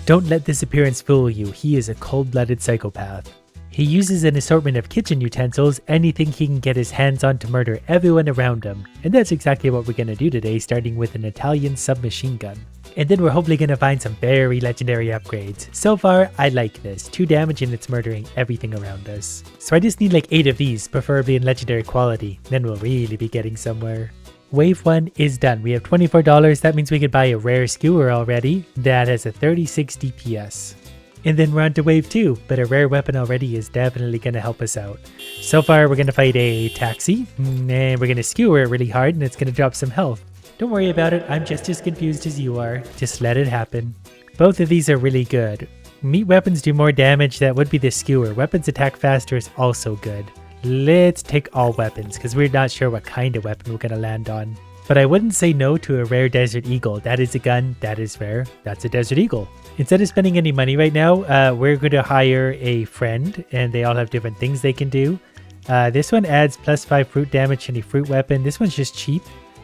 Don't let this appearance fool you, he is a cold-blooded psychopath. He uses an assortment of kitchen utensils, anything he can get his hands on to murder everyone around him. And that's exactly what we're going to do today, starting with an Italian submachine gun. And then we're hopefully going to find some very legendary upgrades. So far, I like this. 2 damage and it's murdering everything around us. So I just need like 8 of these, preferably in legendary quality. Then we'll really be getting somewhere. Wave 1 is done. We have $24. That means we could buy a rare skewer already. That has a 36 DPS. And then we're on to wave 2, but a rare weapon already is definitely going to help us out. So far, we're going to fight a taxi, and we're going to skewer it really hard, and it's going to drop some health. Don't worry about it, I'm just as confused as you are. Just let it happen. Both of these are really good. Meat weapons do more damage, that would be the skewer. Weapons attack faster is also good. Let's take all weapons, because we're not sure what kind of weapon we're going to land on. But I wouldn't say no to a rare Desert Eagle. That is a gun, that is rare, that's a Desert Eagle. Instead of spending any money right now, we're going to hire a friend, and they all have different things they can do. This one adds +5 fruit damage to any fruit weapon. This one's just cheap,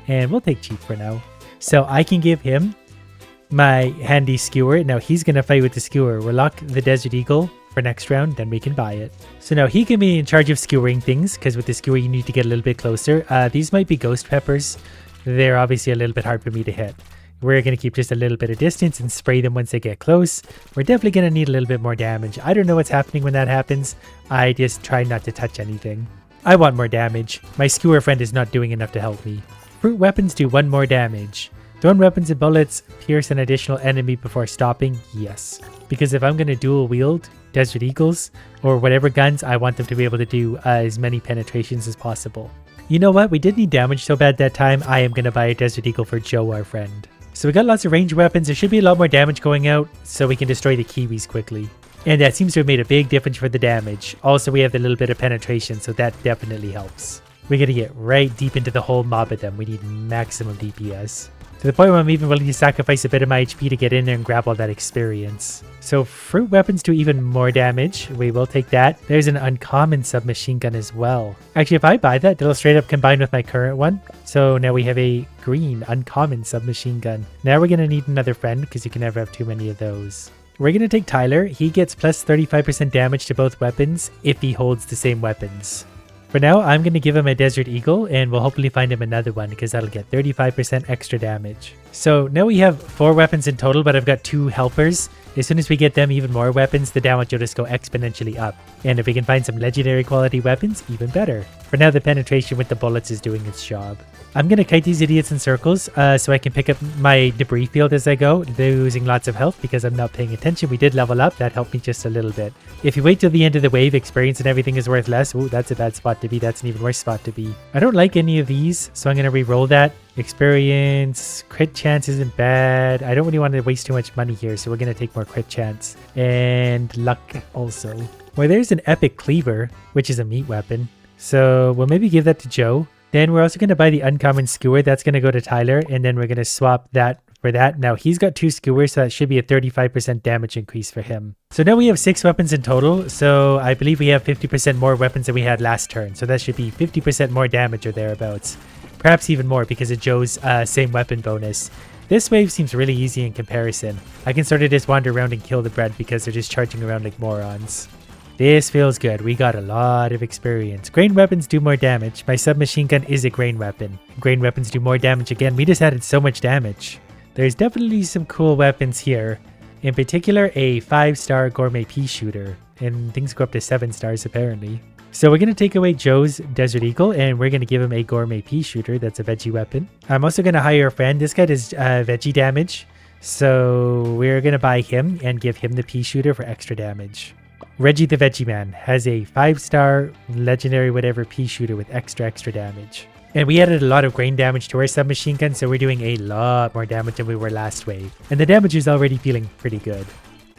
and we'll take cheap for now. So I can give him my handy skewer. Now he's going to fight with the skewer. We'll lock the Desert Eagle for next round, then we can buy it. So now he can be in charge of skewering things, because with the skewer you need to get a little bit closer. These might be ghost peppers. They're obviously a little bit hard for me to hit. We're going to keep just a little bit of distance and spray them once they get close. We're definitely going to need a little bit more damage. I don't know what's happening when that happens. I just try not to touch anything. I want more damage. My skewer friend is not doing enough to help me. Fruit weapons do 1 more damage. Thrown weapons and bullets pierce an additional enemy before stopping? Yes. Because if I'm going to dual wield Desert Eagles or whatever guns, I want them to be able to do as many penetrations as possible. You know what? We did need damage so bad that time. I am going to buy a Desert Eagle for Joe, our friend. So we got lots of ranged weapons. There should be a lot more damage going out so we can destroy the Kiwis quickly. And that seems to have made a big difference for the damage. Also, we have the little bit of penetration, so that definitely helps. We're going to get right deep into the whole mob of them. We need maximum DPS. To the point where I'm even willing to sacrifice a bit of my HP to get in there and grab all that experience. So fruit weapons do even more damage. We will take that. There's an uncommon submachine gun as well. Actually, if I buy that, it'll straight up combine with my current one. So now we have a green uncommon submachine gun. Now we're going to need another friend because you can never have too many of those. We're going to take Tyler. He gets plus 35% damage to both weapons if he holds the same weapons. For now, I'm going to give him a Desert Eagle, and we'll hopefully find him another one because that'll get 35% extra damage. So now we have 4 weapons in total, but I've got 2 helpers. As soon as we get them even more weapons, the damage will just go exponentially up. And if we can find some legendary quality weapons, even better. For now, the penetration with the bullets is doing its job. I'm going to kite these idiots in circles so I can pick up my debris field as I go. They're losing lots of health because I'm not paying attention. We did level up. That helped me just a little bit. If you wait till the end of the wave, experience and everything is worth less. Ooh, that's a bad spot to be. That's an even worse spot to be. I don't like any of these, so I'm going to re-roll that. Experience, crit chance isn't bad. I don't really want to waste too much money here, so we're going to take more crit chance. And luck also. Well, there's an epic cleaver, which is a meat weapon. So we'll maybe give that to Joe. Then we're also going to buy the uncommon skewer. That's going to go to Tyler. And then we're going to swap that for that. Now he's got 2 skewers, so that should be a 35% damage increase for him. So now we have 6 weapons in total. So I believe we have 50% more weapons than we had last turn. So that should be 50% more damage or thereabouts. Perhaps even more because of Joe's same weapon bonus. This wave seems really easy in comparison. I can sort of just wander around and kill the bread because they're just charging around like morons. This feels good. We got a lot of experience. Grain weapons do more damage. My submachine gun is a grain weapon. Grain weapons do more damage again. We just added so much damage. There's definitely some cool weapons here. In particular, a 5-star gourmet pea shooter. And things go up to 7 stars apparently. So we're going to take away Joe's Desert Eagle and we're going to give him a gourmet pea shooter. That's a veggie weapon. I'm also going to hire a friend. This guy does veggie damage. So we're going to buy him and give him the pea shooter for extra damage. Reggie the Veggie Man has a 5-star legendary whatever pea shooter with extra damage. And we added a lot of grain damage to our submachine gun, so we're doing a lot more damage than we were last wave. And the damage is already feeling pretty good.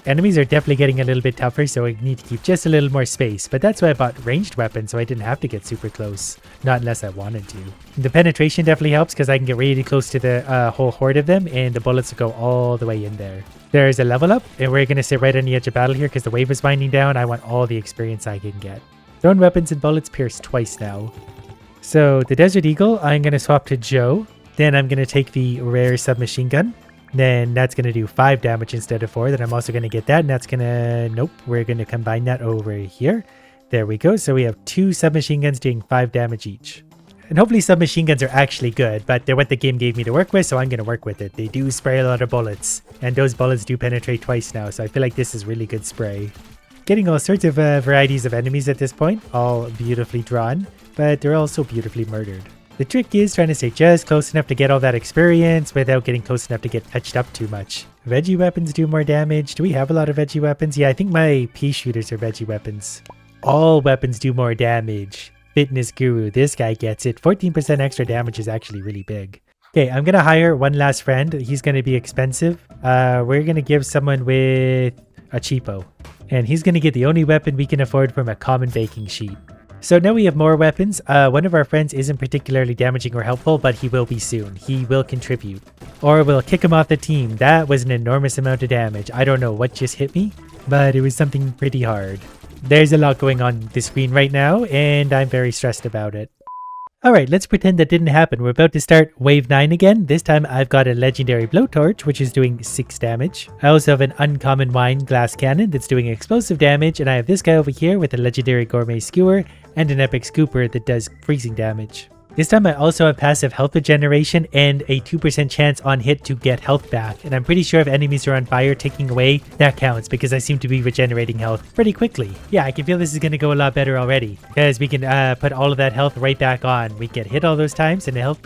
Enemies are definitely getting a little bit tougher, so we need to keep just a little more space. But that's why I bought ranged weapons, so I didn't have to get super close. Not unless I wanted to. The penetration definitely helps because I can get really close to the whole horde of them, and the bullets will go all the way in there. There's a level up, and we're going to sit right on the edge of battle here because the wave is winding down. I want all the experience I can get. Thrown weapons and bullets pierce twice now. So the Desert Eagle, I'm going to swap to Joe. Then I'm going to take the rare submachine gun. Then that's going to do 5 damage instead of 4. Then I'm also going to get that. And that's going to... Nope. We're going to combine that over here. There we go. So we have 2 submachine guns doing 5 damage each. And hopefully submachine guns are actually good, but they're what the game gave me to work with, so I'm going to work with it. They do spray a lot of bullets, and those bullets do penetrate twice now, so I feel like this is really good spray. Getting all sorts of varieties of enemies at this point, all beautifully drawn, but they're also beautifully murdered. The trick is trying to stay just close enough to get all that experience without getting close enough to get touched up too much. Veggie weapons do more damage. Do we have a lot of veggie weapons? Yeah, I think my pea shooters are veggie weapons. All weapons do more damage. Fitness Guru, this guy gets it. 14% extra damage is actually really big. Okay, I'm going to hire one last friend. He's going to be expensive. We're going to give someone with a cheapo. And he's going to get the only weapon we can afford from a common baking sheet. So now we have more weapons. One of our friends isn't particularly damaging or helpful, but he will be soon. He will contribute. Or we'll kick him off the team. That was an enormous amount of damage. I don't know what just hit me, but it was something pretty hard. There's a lot going on the screen right now, and I'm very stressed about it. Alright, let's pretend that didn't happen. We're about to start wave 9 again. This time I've got a legendary blowtorch, which is doing 6 damage. I also have an uncommon wine glass cannon that's doing explosive damage, and I have this guy over here with a legendary gourmet skewer and an epic scooper that does freezing damage. This time I also have passive health regeneration and a 2% chance on hit to get health back. And I'm pretty sure if enemies are on fire taking away, that counts because I seem to be regenerating health pretty quickly. Yeah, I can feel this is going to go a lot better already because we can put all of that health right back on. We get hit all those times and the health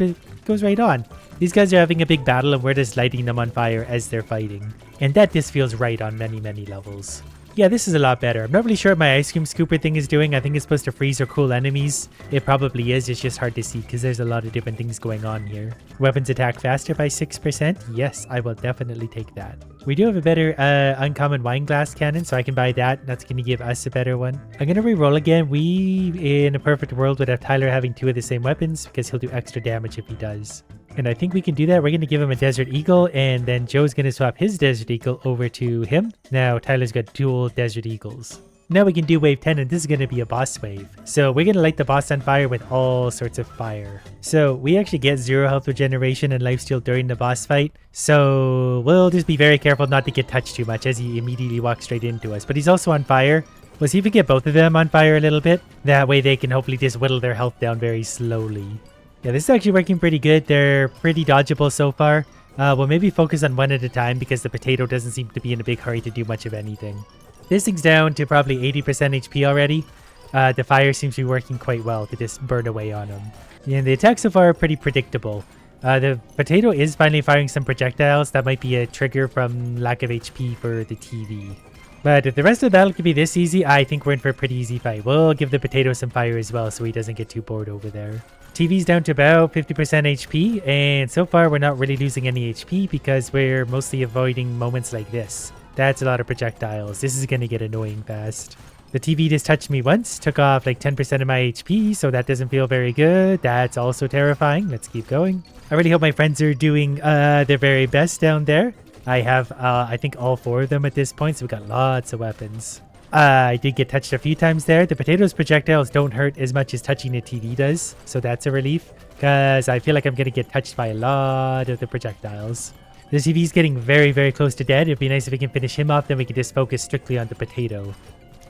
goes right on. These guys are having a big battle and we're just lighting them on fire as they're fighting. And that just feels right on many, many levels. Yeah, this is a lot better. I'm not really sure what my ice cream scooper thing is doing. I think it's supposed to freeze or cool enemies. It probably is. It's just hard to see because there's a lot of different things going on here. Weapons attack faster by 6%. Yes, I will definitely take that. We do have a better uncommon wine glass cannon, so I can buy that. That's going to give us a better one. I'm going to re-roll again. We, in a perfect world, would have Tyler having 2 of the same weapons because he'll do extra damage if he does. And I think we can do that. We're going to give him a Desert Eagle, and then Joe's going to swap his Desert Eagle over to him. Now Tyler's got dual Desert Eagles. Now we can do wave 10, and this is going to be a boss wave. So we're going to light the boss on fire with all sorts of fire. So we actually get 0 health regeneration and lifesteal during the boss fight. So we'll just be very careful not to get touched too much as he immediately walks straight into us. But he's also on fire. We'll see if we get both of them on fire a little bit. That way they can hopefully just whittle their health down very slowly. Yeah, this is actually working pretty good. They're pretty dodgeable so far. We'll maybe focus on one at a time because the potato doesn't seem to be in a big hurry to do much of anything. This thing's down to probably 80% HP already. The fire seems to be working quite well to just burn away on him. Yeah, the attacks so far are pretty predictable. The potato is finally firing some projectiles. That might be a trigger from lack of HP for the TV. But if the rest of the battle could be this easy, I think we're in for a pretty easy fight. We'll give the potato some fire as well so he doesn't get too bored over there. TV's down to about 50% HP, and so far we're not really losing any HP because we're mostly avoiding moments like this. That's a lot of projectiles. This is going to get annoying fast. The TV just touched me once, took off like 10% of my HP, so that doesn't feel very good. That's also terrifying. Let's keep going. I really hope my friends are doing their very best down there. I have, I think, all 4 of them at this point, so we've got lots of weapons. I did get touched a few times there. The potato's projectiles don't hurt as much as touching a TV does, so that's a relief, because I feel like I'm going to get touched by a lot of the projectiles. The TV's getting very, very close to dead. It'd be nice if we can finish him off, then we can just focus strictly on the potato.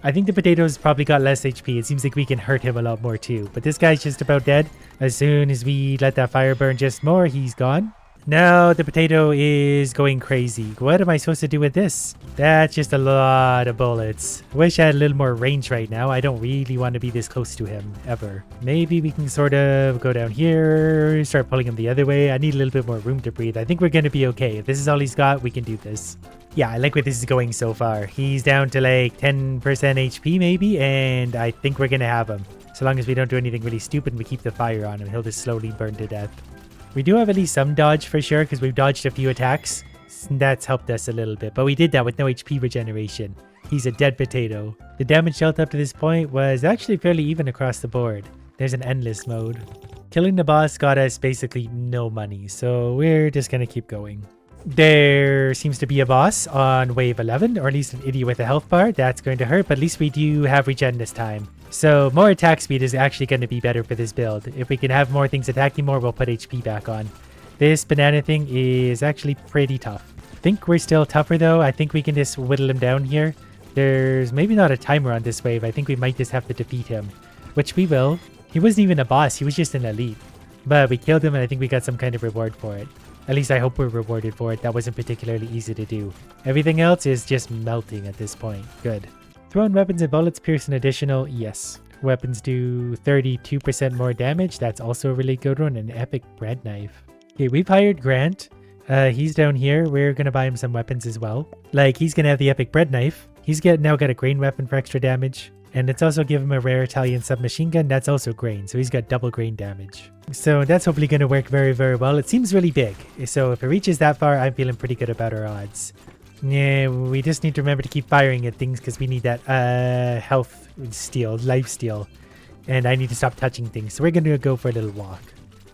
I think the potato's probably got less HP. It seems like we can hurt him a lot more too, but this guy's just about dead. As soon as we let that fire burn just more, he's gone. Now the potato is going crazy. What am I supposed to do with this? That's just a lot of bullets. I wish I had a little more range right now. I don't really want to be this close to him, ever. Maybe we can sort of go down here, start pulling him the other way. I need a little bit more room to breathe. I think we're going to be okay. If this is all he's got, we can do this. Yeah, I like where this is going so far. He's down to like 10% HP maybe, and I think we're going to have him. So long as we don't do anything really stupid and we keep the fire on him, he'll just slowly burn to death. We do have at least some dodge for sure because we've dodged a few attacks. That's helped us a little bit, but we did that with no HP regeneration. He's a dead potato. The damage dealt up to this point was actually fairly even across the board. There's an endless mode. Killing the boss got us basically no money, so we're just going to keep going. There seems to be a boss on wave 11, or at least an idiot with a health bar. That's going to hurt, but at least we do have regen this time. So more attack speed is actually going to be better for this build. If we can have more things attacking more, we'll put HP back on. This banana thing is actually pretty tough. I think we're still tougher though. I think we can just whittle him down here. There's maybe not a timer on this wave. I think we might just have to defeat him, which we will. He wasn't even a boss. He was just an elite. But we killed him and I think we got some kind of reward for it. At least I hope we're rewarded for it. That wasn't particularly easy to do. Everything else is just melting at this point. Good. Thrown weapons and bullets pierce an additional, yes. Weapons do 32% more damage. That's also a really good one. An epic bread knife. Okay, we've hired Grant. He's down here. We're going to buy him some weapons as well. Like, he's going to have the epic bread knife. He's now got a grain weapon for extra damage. And it's also give him a rare Italian submachine gun. That's also grain. So he's got double grain damage. So that's hopefully going to work very, very well. It seems really big. So if it reaches that far, I'm feeling pretty good about our odds. Yeah, we just need to remember to keep firing at things because we need that health steal, life steal. And I need to stop touching things. So we're going to go for a little walk.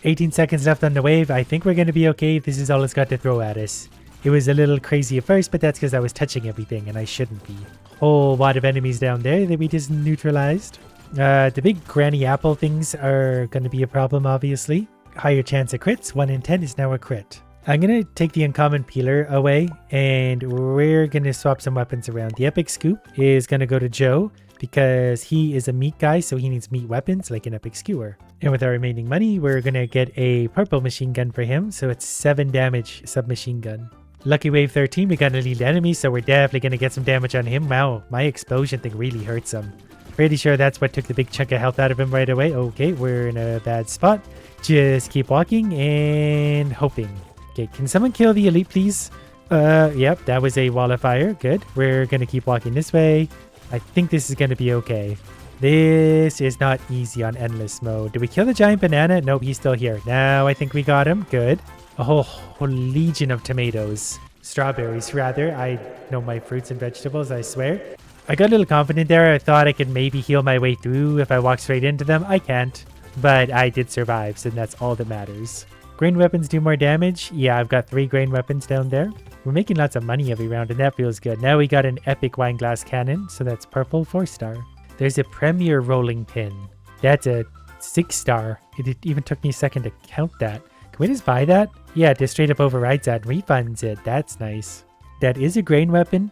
18 seconds left on the wave. I think we're going to be okay. This is all it's got to throw at us. It was a little crazy at first, but that's because I was touching everything and I shouldn't be. Whole lot of enemies down there that we just neutralized. The big granny apple things are going to be a problem, obviously. Higher chance of crits. 1 in 10 is now a crit. I'm going to take the uncommon peeler away and we're going to swap some weapons around. The epic scoop is going to go to Joe because he is a meat guy, so he needs meat weapons like an epic skewer. And with our remaining money, we're going to get a purple machine gun for him. So it's 7 damage submachine gun. Lucky wave 13, we got an elite enemy, so we're definitely going to get some damage on him. Wow, my explosion thing really hurts him. Pretty sure that's what took the big chunk of health out of him right away. Okay, we're in a bad spot. Just keep walking and hoping. Okay, can someone kill the elite, please? Yep, that was a wall of fire. Good. We're going to keep walking this way. I think this is going to be okay. This is not easy on endless mode. Did we kill the giant banana? Nope, he's still here. Now I think we got him. Good. A whole legion of tomatoes. Strawberries, rather. I know my fruits and vegetables, I swear. I got a little confident there. I thought I could maybe heal my way through if I walked straight into them. I can't. But I did survive, so that's all that matters. Grain weapons do more damage. Yeah, I've got 3 grain weapons down there. We're making lots of money every round, and that feels good. Now we got an epic wine glass cannon, so that's purple 4-star. There's a premier rolling pin. That's a 6-star. It even took me a second to count that. Can we just buy that? Yeah, it just straight up overrides that and refunds it. That's nice. That is a grain weapon.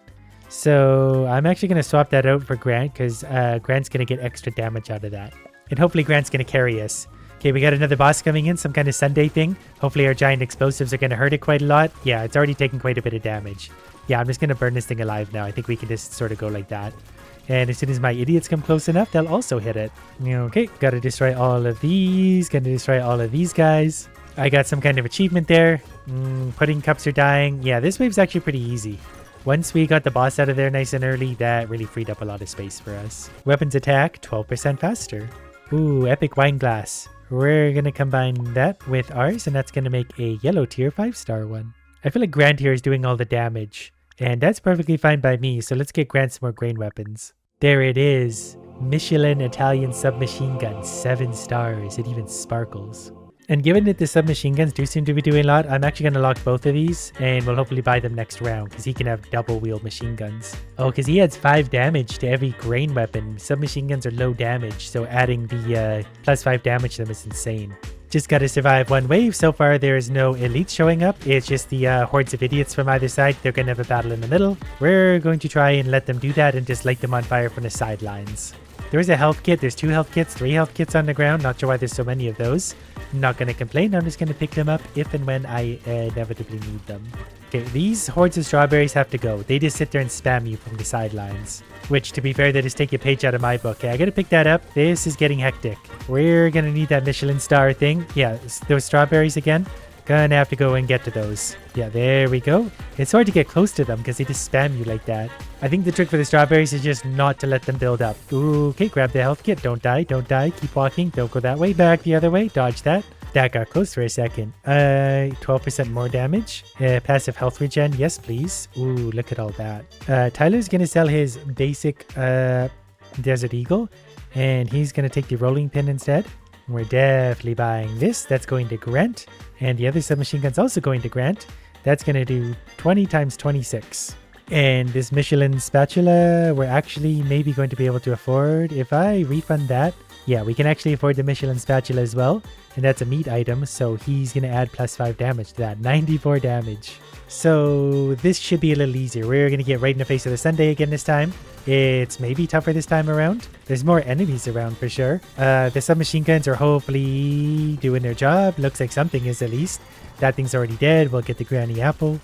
So I'm actually going to swap that out for Grant because Grant's going to get extra damage out of that. And hopefully Grant's going to carry us. Okay, we got another boss coming in, some kind of Sunday thing. Hopefully our giant explosives are going to hurt it quite a lot. Yeah, it's already taken quite a bit of damage. Yeah, I'm just going to burn this thing alive now. I think we can just sort of go like that. And as soon as my idiots come close enough, they'll also hit it. Okay, got to destroy all of these. Going to destroy all of these guys. I got some kind of achievement there. Pudding cups are dying. Yeah, this wave's actually pretty easy. Once we got the boss out of there nice and early, that really freed up a lot of space for us. Weapons attack 12% faster. Ooh, epic wine glass. We're going to combine that with ours, and that's going to make a yellow tier 5-star one. I feel like Grant here is doing all the damage, and that's perfectly fine by me, so let's get Grant some more grain weapons. There it is. Michelin Italian submachine gun, 7 stars. It even sparkles. And given that the submachine guns do seem to be doing a lot, I'm actually going to lock both of these, and we'll hopefully buy them next round, because he can have double-wield machine guns. Oh, because he adds 5 damage to every grain weapon. Submachine guns are low damage, so adding the plus 5 damage to them is insane. Just got to survive one wave. So far, there is no elites showing up. It's just the hordes of idiots from either side. They're going to have a battle in the middle. We're going to try and let them do that and just light them on fire from the sidelines. There's a health kit. There's 2 health kits, 3 health kits on the ground. Not sure why there's so many of those. I'm not going to complain. I'm just going to pick them up if and when I inevitably need them. Okay, these hordes of strawberries have to go. They just sit there and spam you from the sidelines. Which, to be fair, they just take a page out of my book. Okay, I got to pick that up. This is getting hectic. We're going to need that Michelin star thing. Yeah, those strawberries again. Gonna have to go and get to those. Yeah, there we go. It's hard to get close to them because they just spam you like that. I think the trick for the strawberries is just not to let them build up. Ooh, okay, grab the health kit. Don't die, don't die. Keep walking. Don't go that way. Back the other way. Dodge that. That got close for a second. 12% more damage. Passive health regen. Yes, please. Ooh, look at all that. Tyler's gonna sell his basic Desert Eagle, and he's gonna take the rolling pin instead. We're definitely buying this. That's going to Grant. And the other submachine gun's also going to Grant. That's going to do 20 times 26. And this Michelin spatula, we're actually maybe going to be able to afford. If I refund that, Yeah, we can actually afford the Michelin spatula as well. And that's a meat item, so he's going to add +5 damage to that. 94 damage. So this should be a little easier. We're going to get right in the face of the Sunday again this time. It's maybe tougher this time around. There's more enemies around for sure. The submachine guns are hopefully doing their job. Looks like something is at least. That thing's already dead. We'll get the granny apple.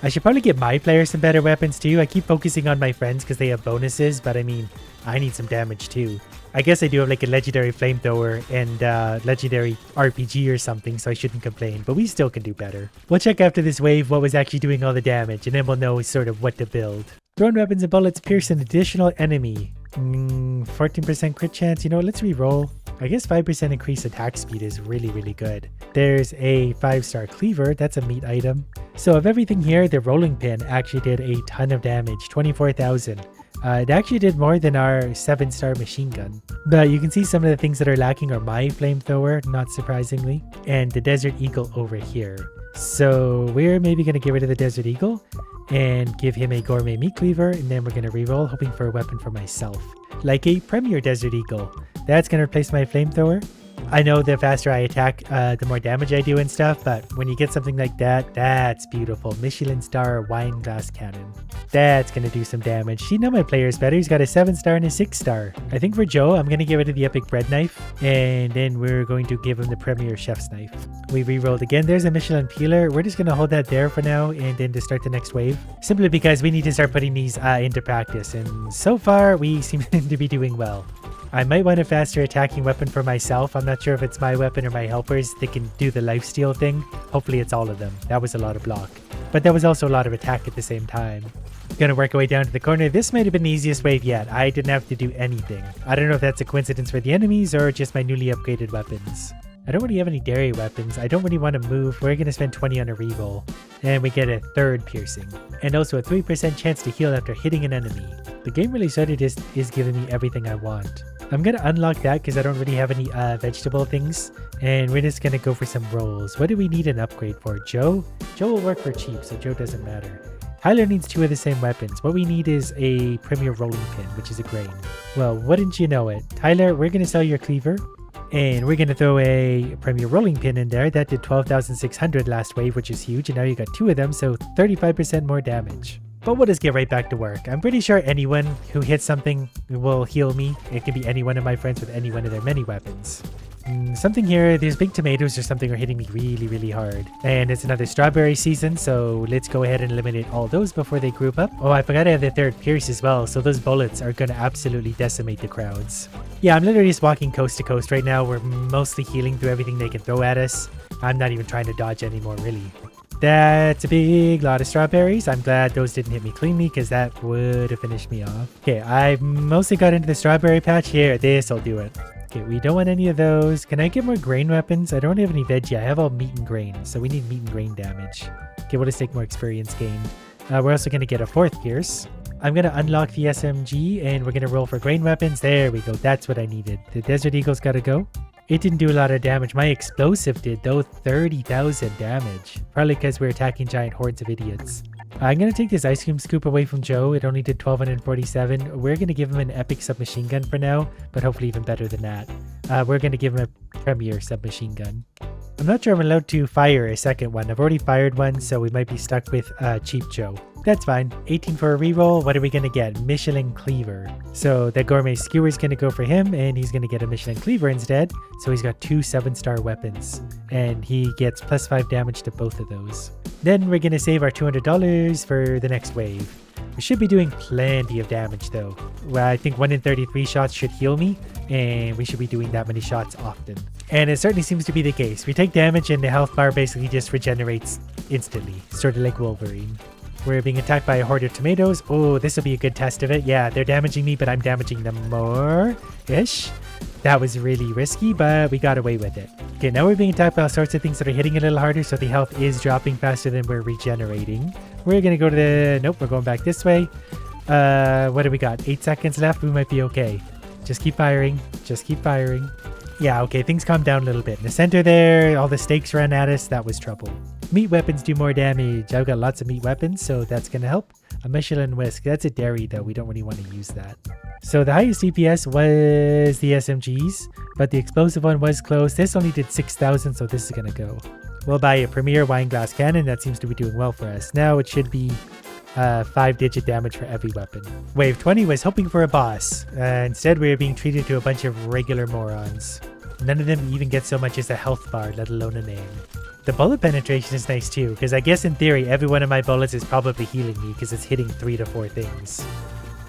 I should probably get my players some better weapons too. I keep focusing on my friends because they have bonuses, but I mean, I need some damage too. I guess I do have like a legendary flamethrower and legendary RPG or something, so I shouldn't complain, but we still can do better. We'll check after this wave what was actually doing all the damage, and then we'll know sort of what to build. Thrown weapons and bullets pierce an additional enemy. 14% crit chance. You know what, let's re-roll. I guess 5% increased attack speed is really, really good. There's a 5-star cleaver. That's a meat item. So of everything here, the rolling pin actually did a ton of damage. 24,000. It actually did more than our 7-star machine gun. But you can see some of the things that are lacking are my flamethrower, not surprisingly, and the Desert Eagle over here. So we're maybe going to get rid of the Desert Eagle and give him a gourmet meat cleaver, and then we're going to reroll, hoping for a weapon for myself. Like a Premier Desert Eagle. That's going to replace my flamethrower. I know the faster I attack, the more damage I do and stuff, but when you get something like that, that's beautiful. Michelin star wine glass cannon. That's going to do some damage. See, now my player's better. He's got a 7-star and a 6-star. I think for Joe, I'm going to get rid of the epic bread knife, and then we're going to give him the premier chef's knife. We re-rolled again. There's a Michelin peeler. We're just going to hold that there for now, and then to start the next wave. Simply because we need to start putting these into practice, and so far, we seem to be doing well. I might want a faster attacking weapon for myself. I'm not sure if it's my weapon or my helpers that can do the lifesteal thing. Hopefully it's all of them. That was a lot of block. But that was also a lot of attack at the same time. Gonna work our way down to the corner. This might have been the easiest wave yet. I didn't have to do anything. I don't know if that's a coincidence for the enemies or just my newly upgraded weapons. I don't really have any dairy weapons. I don't really want to move. We're going to spend 20 on a reroll. And we get a 3rd piercing. And also a 3% chance to heal after hitting an enemy. The game really started is giving me everything I want. I'm going to unlock that because I don't really have any vegetable things. And we're just going to go for some rolls. What do we need an upgrade for? Joe? Joe will work for cheap, so Joe doesn't matter. Tyler needs 2 of the same weapons. What we need is a premier rolling pin, which is a grain. Well, wouldn't you know it? Tyler, we're going to sell your cleaver. And we're going to throw a premier rolling pin in there. That did 12,600 last wave, which is huge. And now you got 2 of them, so 35% more damage. But we'll just get right back to work. I'm pretty sure anyone who hits something will heal me. It can be any one of my friends with any one of their many weapons. Something here, there's big tomatoes or something are hitting me really, really hard. And it's another strawberry season, so let's go ahead and eliminate all those before they group up. Oh, I forgot I have the 3rd pierce as well, so those bullets are going to absolutely decimate the crowds. Yeah, I'm literally just walking coast to coast right now. We're mostly healing through everything they can throw at us. I'm not even trying to dodge anymore, really. That's a big lot of strawberries. I'm glad those didn't hit me cleanly because that would have finished me off. Okay, I've mostly got into the strawberry patch here. This'll do it. Okay, we don't want any of those. Can I get more grain weapons? I don't have any veggie. I have all meat and grain, so we need meat and grain damage. Okay, we'll just take more experience gained. We're also going to get a 4th pierce. I'm going to unlock the SMG, and we're going to roll for grain weapons. There we go. That's what I needed. The Desert Eagle's got to go. It didn't do a lot of damage. My explosive did, though, 30,000 damage. Probably because we're attacking giant hordes of idiots. I'm going to take this ice cream scoop away from Joe. It only did 1,247. We're going to give him an epic submachine gun for now, but hopefully even better than that. We're going to give him a premier submachine gun. I'm not sure I'm allowed to fire a 2nd one. I've already fired one, so we might be stuck with Cheap Joe. That's fine. 18 for a reroll. What are we going to get? Michelin Cleaver. So that gourmet skewer is going to go for him, and he's going to get a Michelin Cleaver instead. So he's got 2 7-star weapons, and he gets +5 damage to both of those. Then we're going to save our $200 for the next wave. We should be doing plenty of damage though. Well, I think 1 in 33 shots should heal me, and we should be doing that many shots often. And it certainly seems to be the case. We take damage and the health bar basically just regenerates instantly, sort of like Wolverine. We're being attacked by a horde of tomatoes. Oh, this will be a good test of it. Yeah, they're damaging me, but I'm damaging them more-ish. That was really risky, but we got away with it. Okay, now we're being attacked by all sorts of things that are hitting a little harder, so the health is dropping faster than we're regenerating. We're going to go to the... Nope, we're going back this way. What do we got? 8 seconds left. We might be okay. Just keep firing. Just keep firing. Yeah, okay, things calmed down a little bit. In the center there, all the stakes ran at us. That was trouble. Meat weapons do more damage. I've got lots of meat weapons, so that's going to help. A Michelin whisk. That's a dairy though. We don't really want to use that. So the highest DPS was the SMGs, but the explosive one was close. This only did 6,000, so this is going to go. We'll buy a Premier Wine Glass Cannon. That seems to be doing well for us. Now it should be 5-digit damage for every weapon. Wave 20 was hoping for a boss. Instead, we were being treated to a bunch of regular morons. None of them even get so much as a health bar, let alone a name. The bullet penetration is nice too, because I guess in theory, every one of my bullets is probably healing me because it's hitting 3 to 4 things.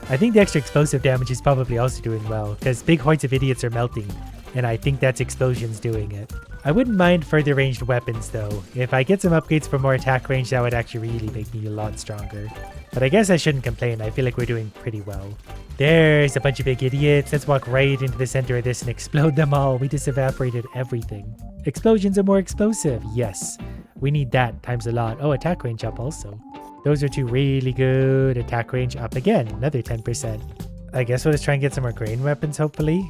I think the extra explosive damage is probably also doing well, because big hordes of idiots are melting, and I think that's explosions doing it. I wouldn't mind further ranged weapons though. If I get some upgrades for more attack range, that would actually really make me a lot stronger. But I guess I shouldn't complain, I feel like we're doing pretty well. There's a bunch of big idiots. Let's walk right into the center of this and explode them all. We just evaporated everything. Explosions are more explosive. Yes, we need that times a lot. Oh, attack range up also. Those are 2 really good. Attack range up again, another 10%. I guess we'll just try and get some more grain weapons, hopefully.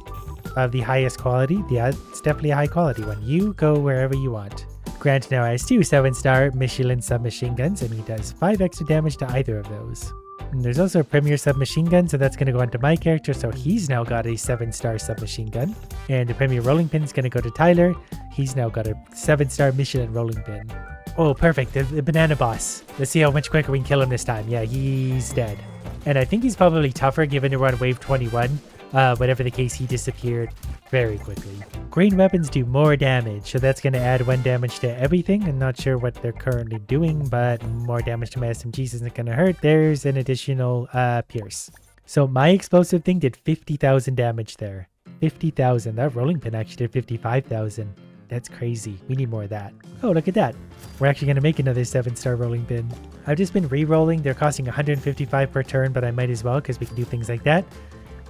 Of the highest quality. Yeah, it's definitely a high quality one. You go wherever you want. Grant now has 2 7-star Michelin submachine guns, and he does 5 extra damage to either of those. And there's also a Premier submachine gun, so that's going to go onto my character, so he's now got a 7-star submachine gun. And the Premier rolling pin is going to go to Tyler. He's now got a 7-star Michelin rolling pin. Oh, perfect. The banana boss. Let's see how much quicker we can kill him this time. Yeah, he's dead. And I think he's probably tougher given we're on wave 21. Whatever the case, he disappeared very quickly. Green weapons do more damage, so that's going to add 1 damage to everything. I'm not sure what they're currently doing, but more damage to my SMGs isn't going to hurt. There's an additional Pierce. So my explosive thing did 50,000 damage there. 50,000. That rolling pin actually did 55,000. That's crazy. We need more of that. Oh, look at that. We're actually going to make another 7-star rolling pin. I've just been re-rolling. They're costing 155 per turn, but I might as well because we can do things like that.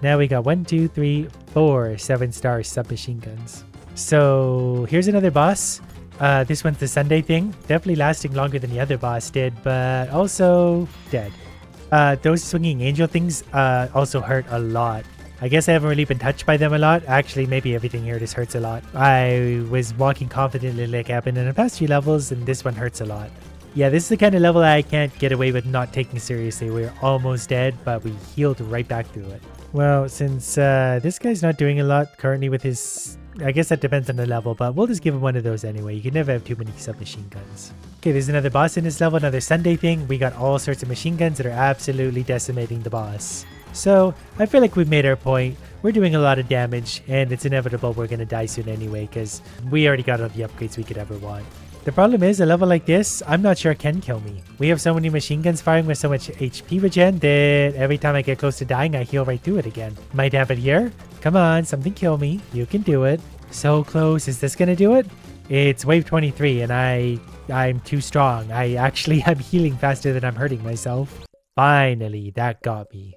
Now we got 1, 2, 3, 4 7-star submachine guns. So here's another boss. This one's the Sunday thing. Definitely lasting longer than the other boss did, but also dead. Those swinging angel things also hurt a lot. I guess I haven't really been touched by them a lot. Actually, maybe everything here just hurts a lot. I was walking confidently like happened in the past few levels, and this one hurts a lot. Yeah, this is the kind of level I can't get away with not taking seriously. We're almost dead, but we healed right back through it. Well, since this guy's not doing a lot currently with his... I guess that depends on the level, but we'll just give him one of those anyway. You can never have too many submachine guns. Okay, there's another boss in this level, another Sunday thing. We got all sorts of machine guns that are absolutely decimating the boss. So, I feel like we've made our point. We're doing a lot of damage, and it's inevitable we're going to die soon anyway, because we already got all the upgrades we could ever want. The problem is, a level like this, I'm not sure it can kill me. We have so many machine guns firing with so much HP regen that every time I get close to dying, I heal right through it again. Might have it here. Come on, something kill me. You can do it. So close. Is this going to do it? It's wave 23, and I'm too strong. I actually am healing faster than I'm hurting myself. Finally, that got me.